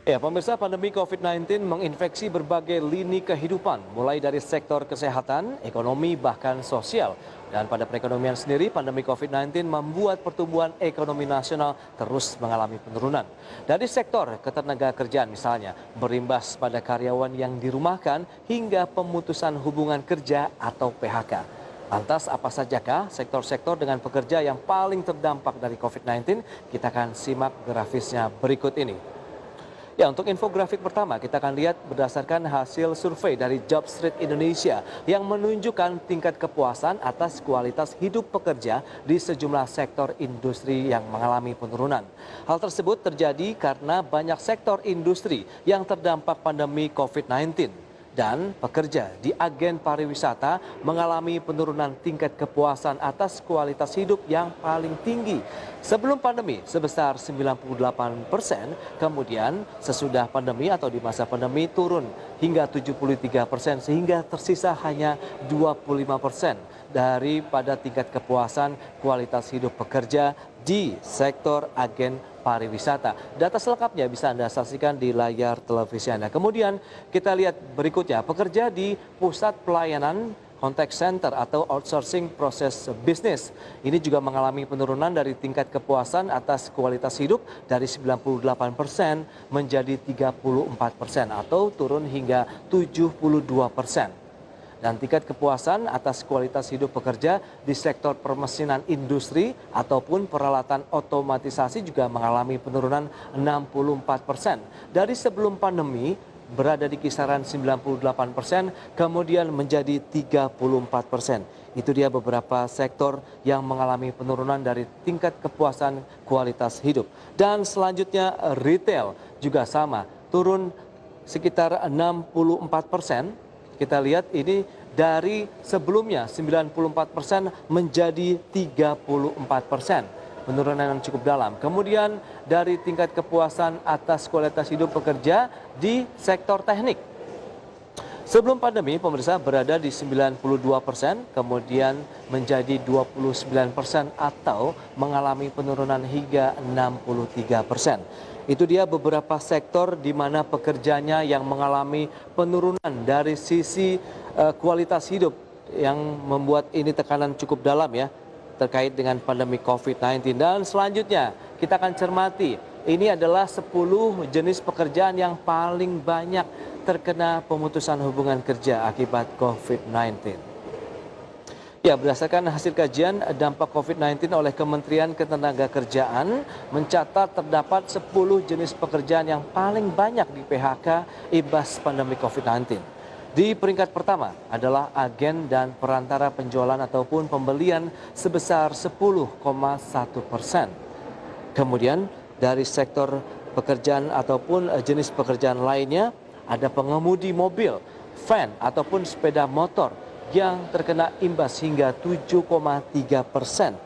Ya, pemirsa, pandemi COVID-19 menginfeksi berbagai lini kehidupan, mulai dari sektor kesehatan, ekonomi, bahkan sosial. Dan pada perekonomian sendiri, pandemi COVID-19 membuat pertumbuhan ekonomi nasional terus mengalami penurunan. Dari sektor ketenagakerjaan misalnya, berimbas pada karyawan yang dirumahkan hingga pemutusan hubungan kerja atau PHK. Lantas apa sajakah sektor-sektor dengan pekerja yang paling terdampak dari COVID-19? Kita akan simak grafisnya berikut ini. Ya, untuk infografik pertama kita akan lihat berdasarkan hasil survei dari Job Street Indonesia yang menunjukkan tingkat kepuasan atas kualitas hidup pekerja di sejumlah sektor industri yang mengalami penurunan. Hal tersebut terjadi karena banyak sektor industri yang terdampak pandemi COVID-19. Dan pekerja di agen pariwisata mengalami penurunan tingkat kepuasan atas kualitas hidup yang paling tinggi. Sebelum pandemi sebesar 98%, kemudian sesudah pandemi atau di masa pandemi turun hingga 73% sehingga tersisa hanya 25% daripada tingkat kepuasan kualitas hidup pekerja di sektor agen pariwisata. Data selengkapnya bisa Anda saksikan di layar televisi Anda. Kemudian kita lihat berikutnya, pekerja di pusat pelayanan contact center atau outsourcing proses bisnis. Ini juga mengalami penurunan dari tingkat kepuasan atas kualitas hidup dari 98% menjadi 34% atau turun hingga 72%. Dan tingkat kepuasan atas kualitas hidup pekerja di sektor permesinan industri ataupun peralatan otomatisasi juga mengalami penurunan 64%. Dari sebelum pandemi berada di kisaran 98%, kemudian menjadi 34%. Itu dia beberapa sektor yang mengalami penurunan dari tingkat kepuasan kualitas hidup. Dan selanjutnya retail juga sama, turun sekitar 64%. Kita lihat ini dari sebelumnya 94% menjadi 34%. Penurunan yang cukup dalam. Kemudian dari tingkat kepuasan atas kualitas hidup pekerja di sektor teknik. Sebelum pandemi, pemirsa berada di 92%, kemudian menjadi 29% atau mengalami penurunan hingga 63%. Itu dia beberapa sektor di mana pekerjanya yang mengalami penurunan dari sisi kualitas hidup yang membuat ini tekanan cukup dalam ya terkait dengan pandemi COVID-19. Dan selanjutnya kita akan cermati, ini adalah 10 jenis pekerjaan yang paling banyak terkena pemutusan hubungan kerja akibat COVID-19. Ya, berdasarkan hasil kajian dampak COVID-19 oleh Kementerian Ketenagakerjaan mencatat terdapat 10 jenis pekerjaan yang paling banyak di PHK imbas pandemi COVID-19. Di peringkat pertama adalah agen dan perantara penjualan ataupun pembelian sebesar 10,1%. Kemudian dari sektor pekerjaan ataupun jenis pekerjaan lainnya ada pengemudi mobil, van ataupun sepeda motor yang terkena imbas hingga 7,3%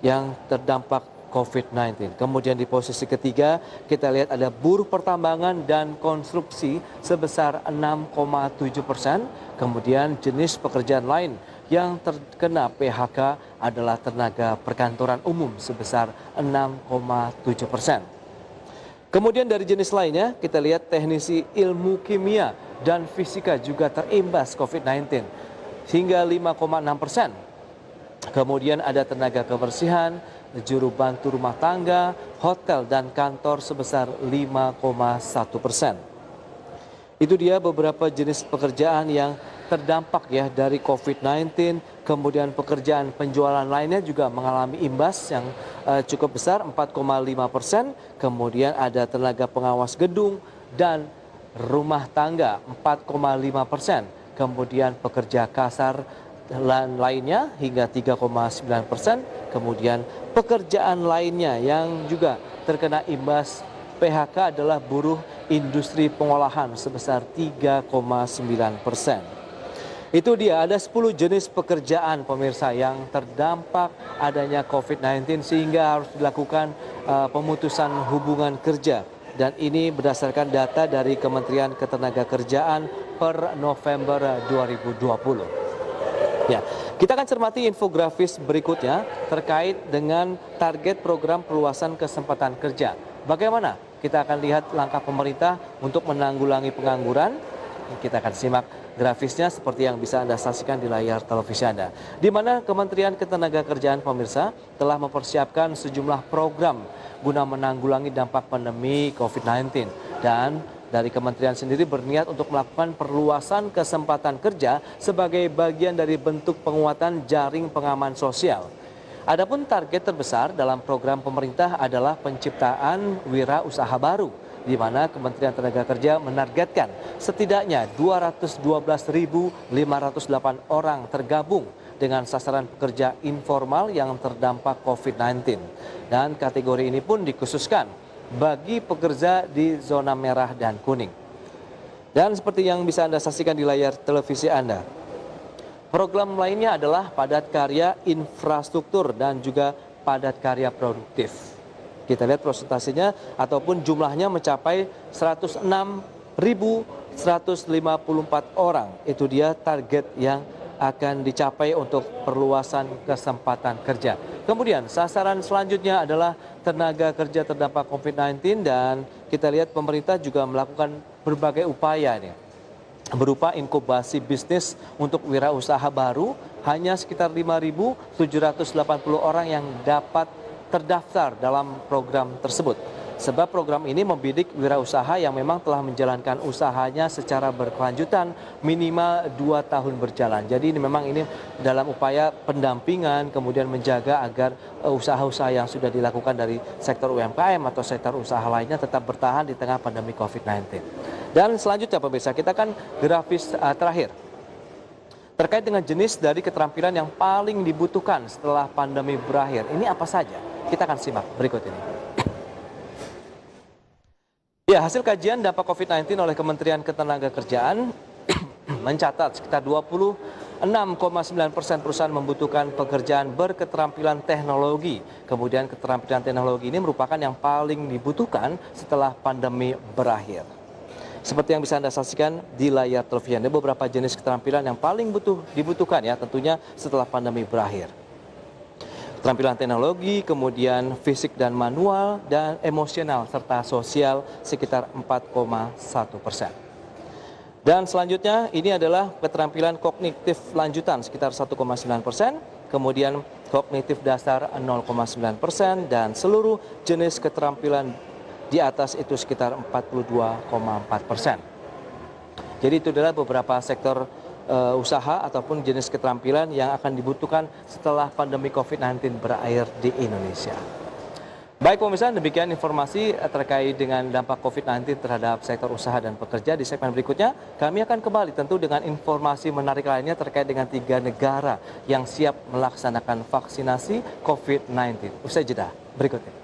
yang terdampak COVID-19. Kemudian di posisi ketiga kita lihat ada buruh pertambangan dan konstruksi sebesar 6,7%. Kemudian jenis pekerjaan lain yang terkena PHK adalah tenaga perkantoran umum sebesar 6,7%. Kemudian dari jenis lainnya kita lihat teknisi ilmu kimia dan fisika juga terimbas COVID-19 hingga 5,6%. Kemudian ada tenaga kebersihan, juru bantu rumah tangga, hotel dan kantor sebesar 5,1%. Itu dia beberapa jenis pekerjaan yang terdampak ya dari COVID-19. Kemudian pekerjaan penjualan lainnya juga mengalami imbas yang cukup besar 4,5%. Kemudian ada tenaga pengawas gedung dan rumah tangga 4,5%. Kemudian pekerja kasar lainnya hingga 3,9%. Kemudian pekerjaan lainnya yang juga terkena imbas PHK adalah buruh industri pengolahan sebesar 3,9%. Itu dia, ada 10 jenis pekerjaan pemirsa yang terdampak adanya COVID-19 sehingga harus dilakukan pemutusan hubungan kerja. Dan ini berdasarkan data dari Kementerian Ketenagakerjaan per November 2020. Ya, kita akan cermati infografis berikutnya terkait dengan target program perluasan kesempatan kerja. Bagaimana kita akan lihat langkah pemerintah untuk menanggulangi pengangguran. Kita akan simak grafisnya seperti yang bisa Anda saksikan di layar televisi Anda. Di mana Kementerian Ketenagakerjaan pemirsa telah mempersiapkan sejumlah program guna menanggulangi dampak pandemi COVID-19. Dan dari kementerian sendiri berniat untuk melakukan perluasan kesempatan kerja sebagai bagian dari bentuk penguatan jaring pengaman sosial. Adapun target terbesar dalam program pemerintah adalah penciptaan wirausaha baru, di mana Kementerian Tenagakerja menargetkan setidaknya 212.508 orang tergabung dengan sasaran pekerja informal yang terdampak COVID-19. Dan kategori ini pun dikhususkan bagi pekerja di zona merah dan kuning. Dan seperti yang bisa Anda saksikan di layar televisi Anda, program lainnya adalah padat karya infrastruktur dan juga padat karya produktif. Kita lihat presentasinya ataupun jumlahnya mencapai 106.154 orang. Itu dia target yang akan dicapai untuk perluasan kesempatan kerja. Kemudian sasaran selanjutnya adalah tenaga kerja terdampak COVID-19 dan kita lihat pemerintah juga melakukan berbagai upaya nih. Berupa inkubasi bisnis untuk wirausaha baru, hanya sekitar 5.780 orang yang dapat terdaftar dalam program tersebut. Sebab program ini membidik wirausaha yang memang telah menjalankan usahanya secara berkelanjutan minimal 2 tahun berjalan. Jadi ini memang ini dalam upaya pendampingan, kemudian menjaga agar usaha-usaha yang sudah dilakukan dari sektor UMKM atau sektor usaha lainnya tetap bertahan di tengah pandemi COVID-19. Dan selanjutnya pemirsa, kita akan grafis terakhir terkait dengan jenis dari keterampilan yang paling dibutuhkan setelah pandemi berakhir. Ini apa saja? Kita akan simak berikut ini. Ya, hasil kajian dampak COVID-19 oleh Kementerian Ketenagakerjaan mencatat sekitar 26,9% perusahaan membutuhkan pekerjaan berketerampilan teknologi. Kemudian keterampilan teknologi ini merupakan yang paling dibutuhkan setelah pandemi berakhir. Seperti yang bisa Anda saksikan di layar televisi Anda, beberapa jenis keterampilan yang paling dibutuhkan ya tentunya setelah pandemi berakhir. Keterampilan teknologi, kemudian fisik dan manual, dan emosional serta sosial sekitar 4,1%. Dan selanjutnya ini adalah keterampilan kognitif lanjutan sekitar 1,9%, kemudian kognitif dasar 0,9%, dan seluruh jenis keterampilan di atas itu sekitar 42,4%. Jadi itu adalah beberapa sektor usaha ataupun jenis keterampilan yang akan dibutuhkan setelah pandemi COVID-19 berakhir di Indonesia. Baik pemirsa, demikian informasi terkait dengan dampak COVID-19 terhadap sektor usaha dan pekerja. Di segmen berikutnya, kami akan kembali tentu dengan informasi menarik lainnya terkait dengan 3 negara yang siap melaksanakan vaksinasi COVID-19. Usai jeda berikutnya.